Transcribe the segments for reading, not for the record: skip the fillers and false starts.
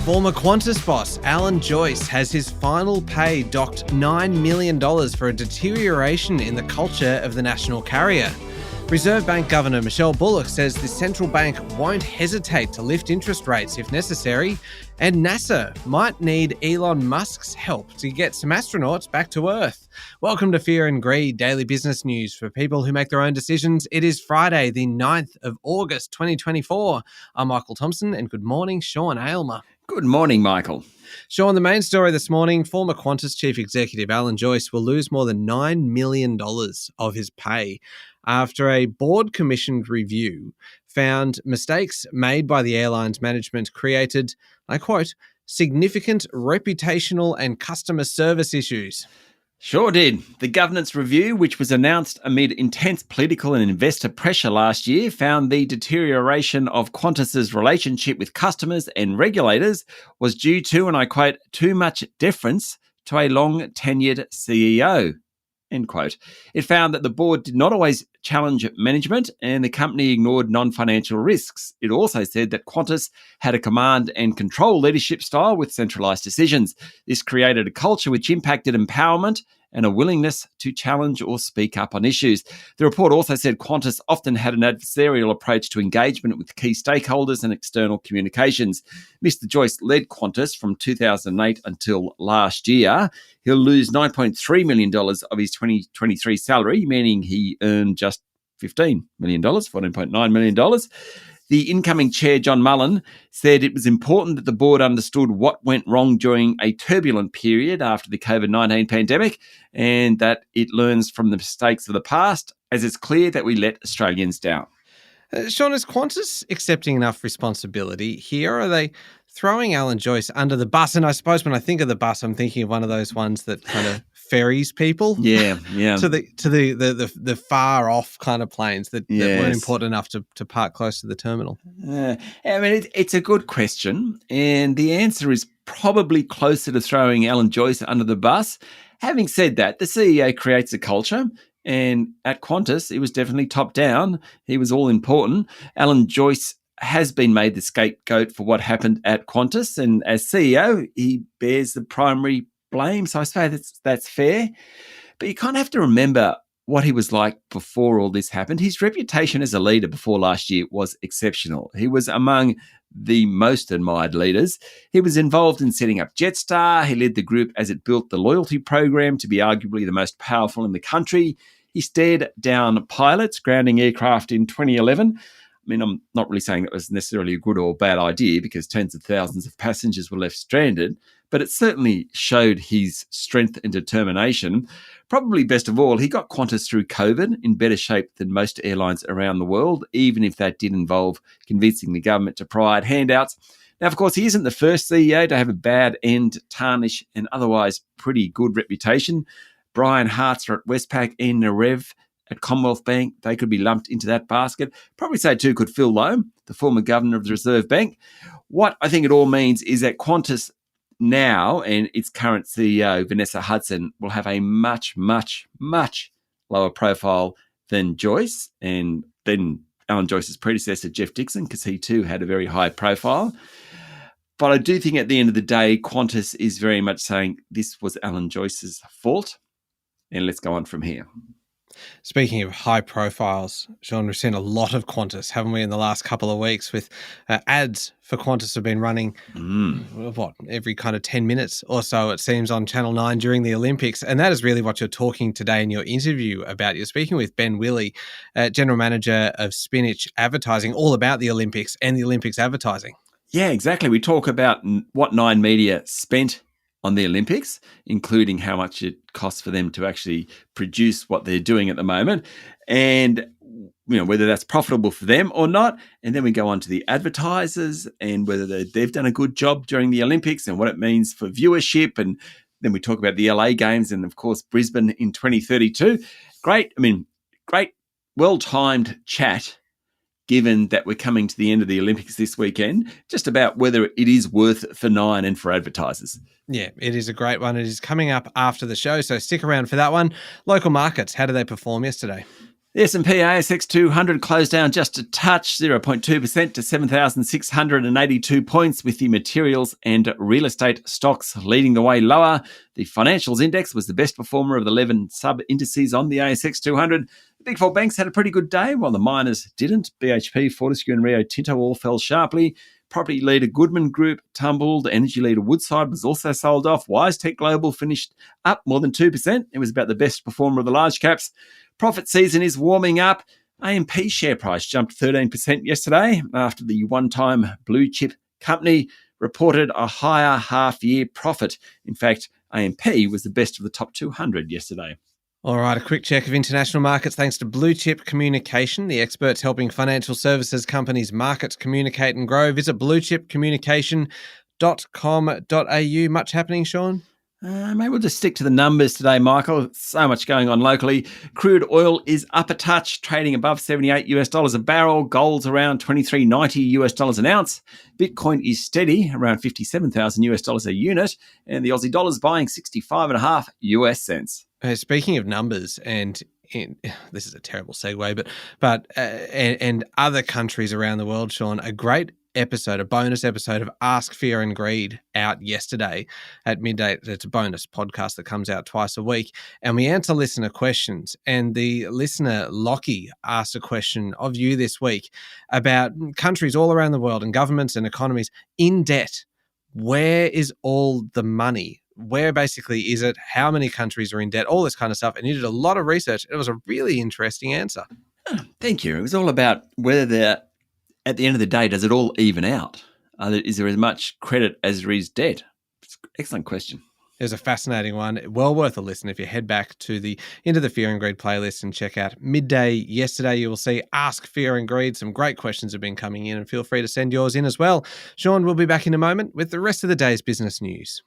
Former Qantas boss Alan Joyce has his final pay docked $9 million for a deterioration in the culture of the national carrier. Reserve Bank Governor Michelle Bullock says the central bank won't hesitate to lift interest rates if necessary, and NASA might need Elon Musk's help to get some astronauts back to Earth. Welcome to Fear and Greed, daily business news for people who make their own decisions. It is Friday, the 9th of August, 2024. I'm Michael Thompson, and good morning, Sean Aylmer. Good morning, Michael. Sean, the main story this morning, former Qantas chief executive Alan Joyce will lose more than $9 million of his pay after a board-commissioned review found mistakes made by the airline's management created, I quote, significant reputational and customer service issues. Sure did. The governance review, which was announced amid intense political and investor pressure last year, found the deterioration of Qantas's relationship with customers and regulators was due to, and I quote, too much deference to a long-tenured CEO, end quote. It found that the board did not always challenge management and the company ignored non-financial risks. It also said that Qantas had a command and control leadership style with centralised decisions. This created a culture which impacted empowerment and a willingness to challenge or speak up on issues. The report also said Qantas often had an adversarial approach to engagement with key stakeholders and external communications. Mr. Joyce led Qantas from 2008 until last year. He'll lose $9.3 million of his 2023 salary, meaning he earned just $15 million, $14.9 million. The incoming chair, John Mullen, said it was important that the board understood what went wrong during a turbulent period after the COVID-19 pandemic and that it learns from the mistakes of the past, as it's clear that we let Australians down. Sean, is Qantas accepting enough responsibility here? Are they throwing Alan Joyce under the bus? And I suppose when I think of the bus, I'm thinking of one of those ones that kind of ferries people, yeah, to the far off kind of planes that weren't important enough to park close to the terminal. It's a good question, and the answer is probably closer to throwing Alan Joyce under the bus. Having said that, the CEO creates a culture. And at Qantas, it was definitely top down. He was all important. Alan Joyce has been made the scapegoat for what happened at Qantas. And as CEO, he bears the primary blame. So I suppose that's fair. But you kind of have to remember what he was like before all this happened. His reputation as a leader before last year was exceptional. He was among the most admired leaders. He was involved in setting up Jetstar. He led the group as it built the loyalty program to be arguably the most powerful in the country. He stared down pilots grounding aircraft in 2011. I mean, I'm not really saying that was necessarily a good or bad idea because tens of thousands of passengers were left stranded, but it certainly showed his strength and determination. Probably best of all, he got Qantas through COVID in better shape than most airlines around the world, even if that did involve convincing the government to provide handouts. Now, of course, he isn't the first CEO to have a bad end, tarnish an otherwise pretty good reputation. Brian Hartzer at Westpac, Ian Narev at Commonwealth Bank, they could be lumped into that basket. Probably so too could Phil Lowe, the former governor of the Reserve Bank. What I think it all means is that Qantas now and its current CEO, Vanessa Hudson, will have a much, much, much lower profile than Joyce and then Alan Joyce's predecessor, Jeff Dixon, because he too had a very high profile. But I do think at the end of the day, Qantas is very much saying this was Alan Joyce's fault. And let's go on from here. Speaking of high profiles, Sean, we've seen a lot of Qantas, haven't we, in the last couple of weeks with ads for Qantas have been running, every kind of 10 minutes or so, it seems, on Channel 9 during the Olympics. And that is really what you're talking today in your interview about. You're speaking with Ben Willey, General Manager of Spinach Advertising, all about the Olympics and the Olympics advertising. Yeah, exactly. We talk about what Nine Media spent on the Olympics, including how much it costs for them to actually produce what they're doing at the moment, and whether that's profitable for them or not. And then we go on to the advertisers and whether they've done a good job during the Olympics and what it means for viewership. And then we talk about the LA Games and, of course, Brisbane in 2032. Great, well-timed chat, given that we're coming to the end of the Olympics this weekend, just about whether it is worth it for Nine and for advertisers. Yeah, it is a great one. It is coming up after the show, so stick around for that one. Local markets, how did they perform yesterday? The S&P ASX 200 closed down just a touch, 0.2% to 7,682 points, with the materials and real estate stocks leading the way lower. The financials index was the best performer of the 11 sub-indices on the ASX 200. The big four banks had a pretty good day, while the miners didn't. BHP, Fortescue and Rio Tinto all fell sharply. Property leader Goodman Group tumbled. Energy leader Woodside was also sold off. WiseTech Global finished up more than 2%. It was about the best performer of the large caps. Profit season is warming up. AMP share price jumped 13% yesterday after the one-time blue chip company reported a higher half-year profit. In fact, AMP was the best of the top 200 yesterday. All right, a quick check of international markets thanks to Blue Chip Communication, the experts helping financial services companies market, communicate and grow. Visit bluechipcommunication.com.au. Much happening, Sean? Maybe we'll just stick to the numbers today, Michael. So much going on locally. Crude oil is up a touch, trading above $78 a barrel. Gold's around $23.90 an ounce. Bitcoin is steady, around $57,000 a unit, and the Aussie dollar's buying 65.5 US cents. Speaking of numbers, and this is a terrible segue, but other countries around the world, Sean, a bonus episode of Ask Fear and Greed out yesterday at midday. It's a bonus podcast that comes out twice a week, and we answer listener questions. And the listener, Lockie, asked a question of you this week about countries all around the world and governments and economies in debt. Where is all the money? Where basically is it? How many countries are in debt? All this kind of stuff. And you did a lot of research. It was a really interesting answer. Thank you. It was all about whether at the end of the day, does it all even out? Is there as much credit as there is debt? Excellent question. It was a fascinating one. Well worth a listen if you head back to the Into the Fear and Greed playlist and check out midday yesterday. You will see Ask Fear and Greed. Some great questions have been coming in, and feel free to send yours in as well. Sean will be back in a moment with the rest of the day's business news.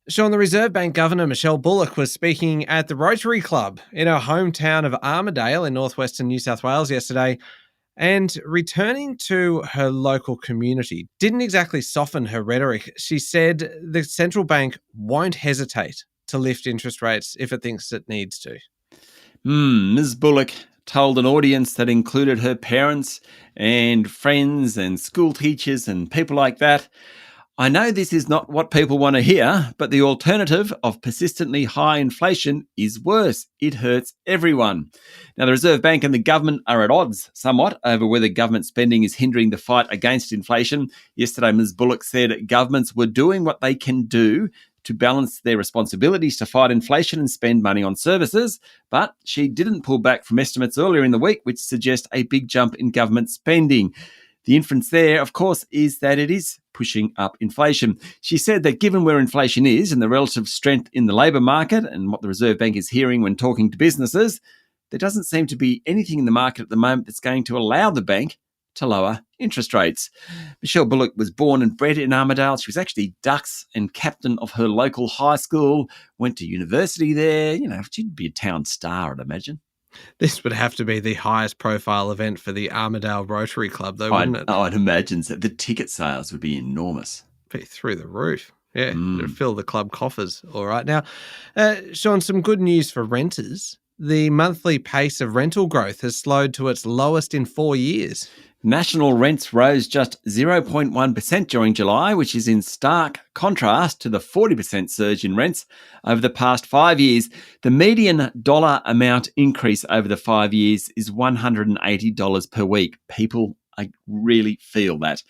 Sean, the Reserve Bank Governor Michelle Bullock was speaking at the Rotary Club in her hometown of Armidale in northwestern New South Wales yesterday, and returning to her local community didn't exactly soften her rhetoric. She said the central bank won't hesitate to lift interest rates if it thinks it needs to. Ms. Bullock told an audience that included her parents and friends and school teachers and people like that, "I know this is not what people want to hear, but the alternative of persistently high inflation is worse. It hurts everyone." Now, the Reserve Bank and the government are at odds somewhat over whether government spending is hindering the fight against inflation. Yesterday, Ms. Bullock said governments were doing what they can do to balance their responsibilities to fight inflation and spend money on services, but she didn't pull back from estimates earlier in the week, which suggest a big jump in government spending. The inference there, of course, is that it is pushing up inflation. She said that given where inflation is and the relative strength in the labour market and what the Reserve Bank is hearing when talking to businesses, there doesn't seem to be anything in the market at the moment that's going to allow the bank to lower interest rates. Michelle Bullock was born and bred in Armidale. She was actually Ducks and captain of her local high school, went to university there. She'd be a town star, I'd imagine. This would have to be the highest profile event for the Armidale Rotary Club, though, wouldn't it? I'd imagine so. The ticket sales would be enormous. Be through the roof. Yeah, it'd fill the club coffers. All right. Now, Sean, some good news for renters. The monthly pace of rental growth has slowed to its lowest in 4 years. National rents rose just 0.1% during July, which is in stark contrast to the 40% surge in rents over the past 5 years. The median dollar amount increase over the 5 years is $180 per week. People really feel that.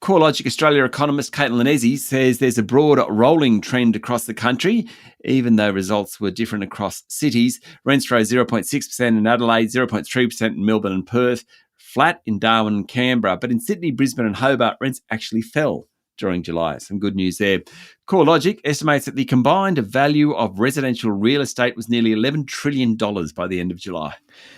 CoreLogic Australia economist Caitlin Lanese says there's a broad rolling trend across the country, even though results were different across cities. Rents rose 0.6% in Adelaide, 0.3% in Melbourne and Perth, flat in Darwin and Canberra, but in Sydney, Brisbane and Hobart, rents actually fell during July. Some good news there. CoreLogic estimates that the combined value of residential real estate was nearly $11 trillion by the end of July.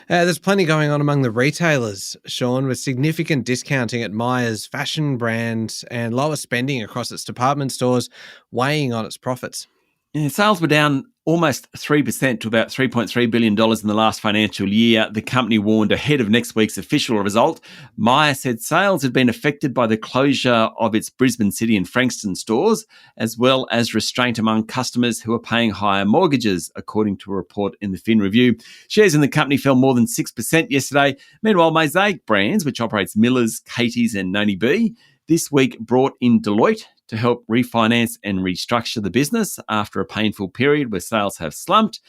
There's plenty going on among the retailers, Sean, with significant discounting at Myers fashion brands and lower spending across its department stores weighing on its profits. Yeah, sales were down almost 3% to about $3.3 billion in the last financial year. The company warned ahead of next week's official result. Myer said sales had been affected by the closure of its Brisbane City and Frankston stores, as well as restraint among customers who are paying higher mortgages, according to a report in the Fin Review. Shares in the company fell more than 6% yesterday. Meanwhile, Mosaic Brands, which operates Miller's, Katie's and Noni B, this week brought in Deloitte to help refinance and restructure the business after a painful period where sales have slumped.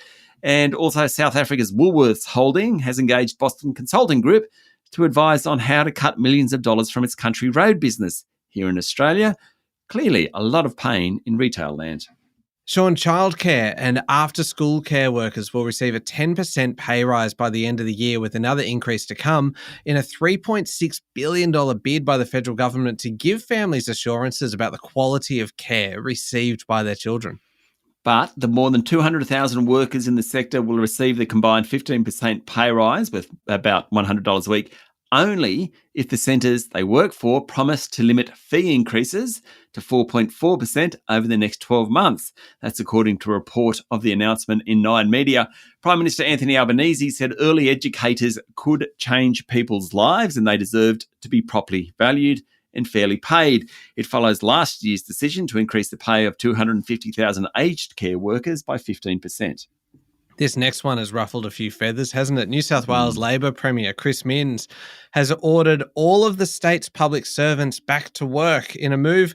And also South Africa's Woolworths holding has engaged Boston Consulting Group to advise on how to cut millions of dollars from its country road business here in Australia. Clearly, a lot of pain in retail land. Sean, childcare and after-school care workers will receive a 10% pay rise by the end of the year, with another increase to come in a $3.6 billion bid by the federal government to give families assurances about the quality of care received by their children. But the more than 200,000 workers in the sector will receive the combined 15% pay rise, with about $100 a week, only if the centres they work for promise to limit fee increases to 4.4% over the next 12 months. That's according to a report of the announcement in Nine Media. Prime Minister Anthony Albanese said early educators could change people's lives and they deserved to be properly valued and fairly paid. It follows last year's decision to increase the pay of 250,000 aged care workers by 15%. This next one has ruffled a few feathers, hasn't it? New South Wales Labor Premier Chris Minns has ordered all of the state's public servants back to work in a move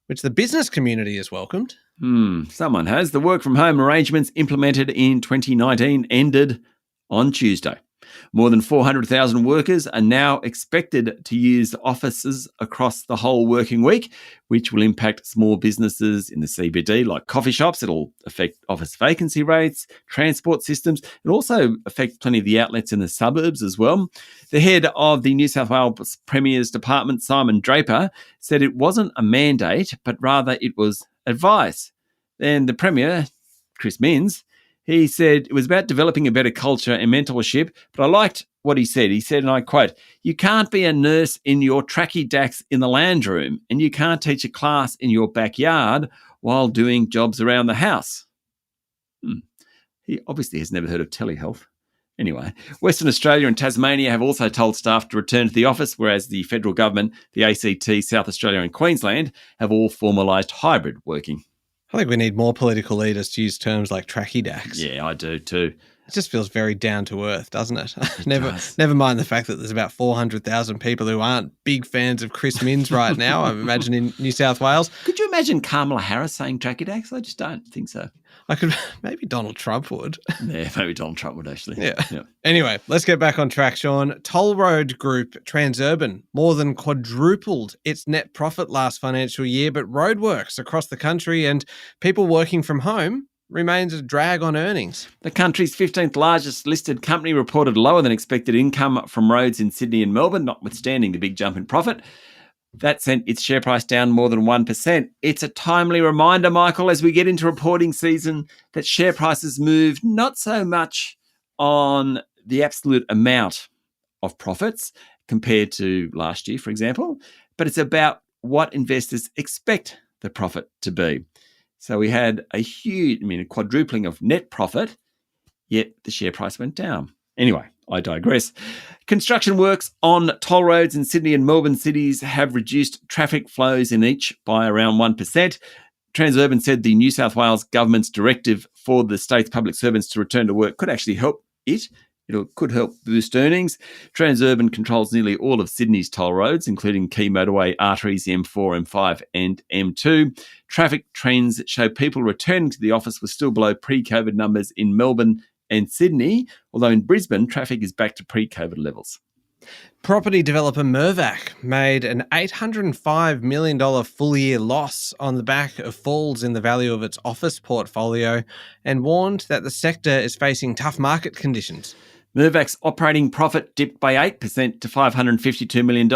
which the business community has welcomed. Someone has. The work-from-home arrangements implemented in 2019 ended on Tuesday. More than 400,000 workers are now expected to use offices across the whole working week, which will impact small businesses in the CBD like coffee shops. It'll affect office vacancy rates, transport systems. It'll also affect plenty of the outlets in the suburbs as well. The head of the New South Wales Premier's Department, Simon Draper, said it wasn't a mandate, but rather it was advice. Then the Premier, Chris Minns, he said it was about developing a better culture and mentorship, but I liked what he said. He said, and I quote, "You can't be a nurse in your tracky dacks in the lounge room, and you can't teach a class in your backyard while doing jobs around the house." He obviously has never heard of telehealth. Anyway, Western Australia and Tasmania have also told staff to return to the office, whereas the federal government, the ACT, South Australia and Queensland have all formalised hybrid working. I think we need more political leaders to use terms like tracky dacks. Yeah, I do too. It just feels very down to earth, doesn't it? Does. Never mind the fact that there's about 400,000 people who aren't big fans of Chris Minns right now, I imagine, in New South Wales. Could you imagine Kamala Harris saying tracky dacks? I just don't think so. Maybe Donald Trump would. Yeah, maybe Donald Trump would actually. Yeah. Anyway, let's get back on track, Sean. Toll road group Transurban more than quadrupled its net profit last financial year, but roadworks across the country and people working from home remains a drag on earnings. The country's 15th largest listed company reported lower than expected income from roads in Sydney and Melbourne, notwithstanding the big jump in profit. That sent its share price down more than 1%. It's a timely reminder, Michael, as we get into reporting season, that share prices move not so much on the absolute amount of profits compared to last year, for example, but it's about what investors expect the profit to be. So we had a quadrupling of net profit, yet the share price went down. Anyway, I digress. Construction works on toll roads in Sydney and Melbourne cities have reduced traffic flows in each by around 1%. Transurban said the New South Wales government's directive for the state's public servants to return to work could actually help it. It could help boost earnings. Transurban controls nearly all of Sydney's toll roads, including key motorway arteries, the M4, M5 and M2. Traffic trends show people returning to the office were still below pre-COVID numbers in Melbourne and Sydney, although in Brisbane, traffic is back to pre-COVID levels. Property developer Mirvac made an $805 million full-year loss on the back of falls in the value of its office portfolio and warned that the sector is facing tough market conditions. Mirvac's operating profit dipped by 8% to $552 million,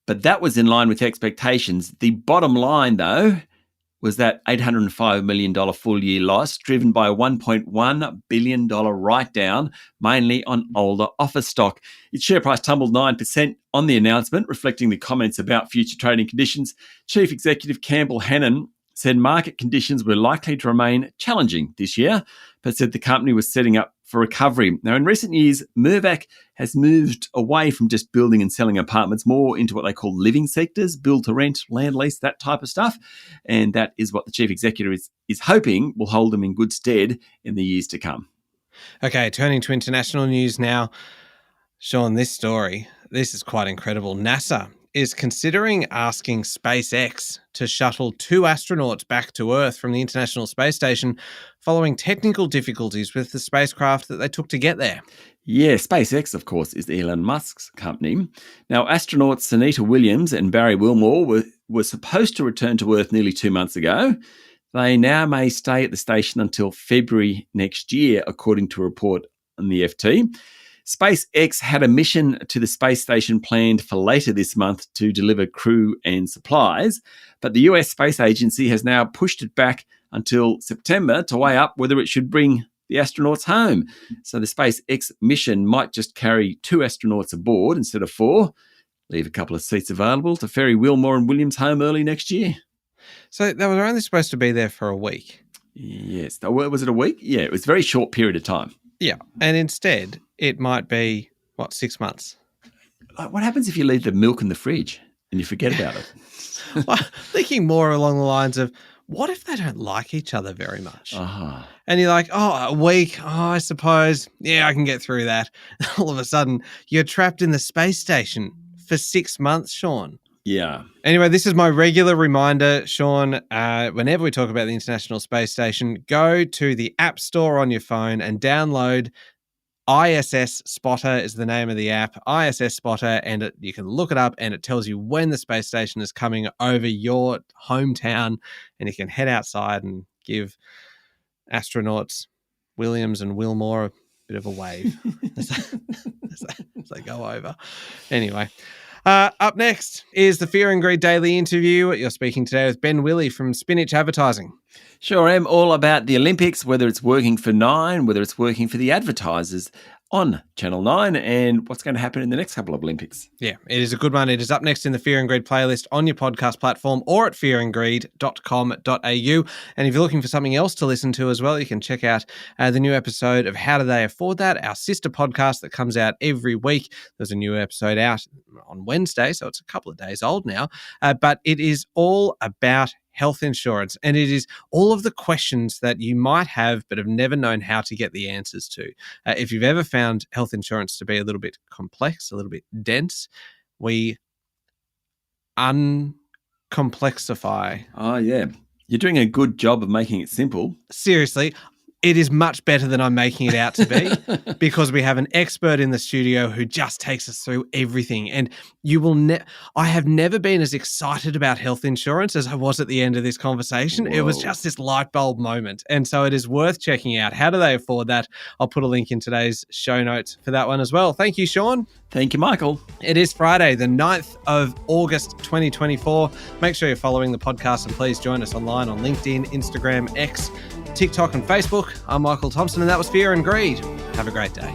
but that was in line with expectations. The bottom line, though, was that $805 million full-year loss, driven by a $1.1 billion write-down, mainly on older office stock. Its share price tumbled 9% on the announcement, reflecting the comments about future trading conditions. Chief Executive Campbell Hannon said market conditions were likely to remain challenging this year, but said the company was setting up for recovery. Now, in recent years, Mirvac has moved away from just building and selling apartments more into what they call living sectors, build to rent, land lease, that type of stuff. And that is what the chief executive is hoping will hold them in good stead in the years to come. Okay, turning to international news now. Sean, this is quite incredible. NASA is considering asking SpaceX to shuttle 2 astronauts back to Earth from the International Space Station following technical difficulties with the spacecraft that they took to get there. Yeah, SpaceX, of course, is Elon Musk's company. Now, astronauts Sunita Williams and Barry Wilmore were supposed to return to Earth nearly 2 months ago. They now may stay at the station until February next year, according to a report on the FT. SpaceX had a mission to the space station planned for later this month to deliver crew and supplies, but the US Space Agency has now pushed it back until September to weigh up whether it should bring the astronauts home. So the SpaceX mission might just carry 2 astronauts aboard instead of 4, leave a couple of seats available to ferry Wilmore and Williams home early next year. So they were only supposed to be there for a week. Yes. Was it a week? Yeah, it was a very short period of time. Yeah. And instead, it might be, 6 months? What happens if you leave the milk in the fridge and you forget about it? Well, thinking more along the lines of, what if they don't like each other very much? Uh-huh. And you're like, a week, I suppose, yeah, I can get through that. All of a sudden, you're trapped in the space station for 6 months, Sean. Yeah. Anyway, this is my regular reminder, Sean. Whenever we talk about the International Space Station, go to the App Store on your phone and download ISS Spotter is the name of the app, ISS Spotter, and you can look it up and it tells you when the space station is coming over your hometown, and you can head outside and give astronauts Williams and Wilmore a bit of a wave as they go over. Anyway. Up next is the Fear and Greed Daily Interview. You're speaking today with Ben Willey from Spinach Advertising. Sure am. All about the Olympics, whether it's working for Nine, whether it's working for the advertisers on Channel 9, and what's going to happen in the next couple of Olympics. Yeah, it is a good one. It is up next in the Fear and Greed playlist on your podcast platform or at fearandgreed.com.au. And if you're looking for something else to listen to as well, you can check out the new episode of How Do They Afford That, our sister podcast that comes out every week. There's a new episode out on Wednesday, so it's a couple of days old now. But it is all about health insurance, and it is all of the questions that you might have but have never known how to get the answers to. If you've ever found health insurance to be a little bit complex, a little bit dense, we uncomplexify. Oh, yeah. You're doing a good job of making it simple. Seriously, it is much better than I'm making it out to be because we have an expert in the studio who just takes us through everything. And you will I have never been as excited about health insurance as I was at the end of this conversation. Whoa. It was just this light bulb moment. And so it is worth checking out. How do they afford that? I'll put a link in today's show notes for that one as well. Thank you, Sean. Thank you, Michael. It is Friday, the 9th of August, 2024. Make sure you're following the podcast and please join us online on LinkedIn, Instagram, X, TikTok and Facebook. I'm Michael Thompson and that was Fear and Greed. Have a great day.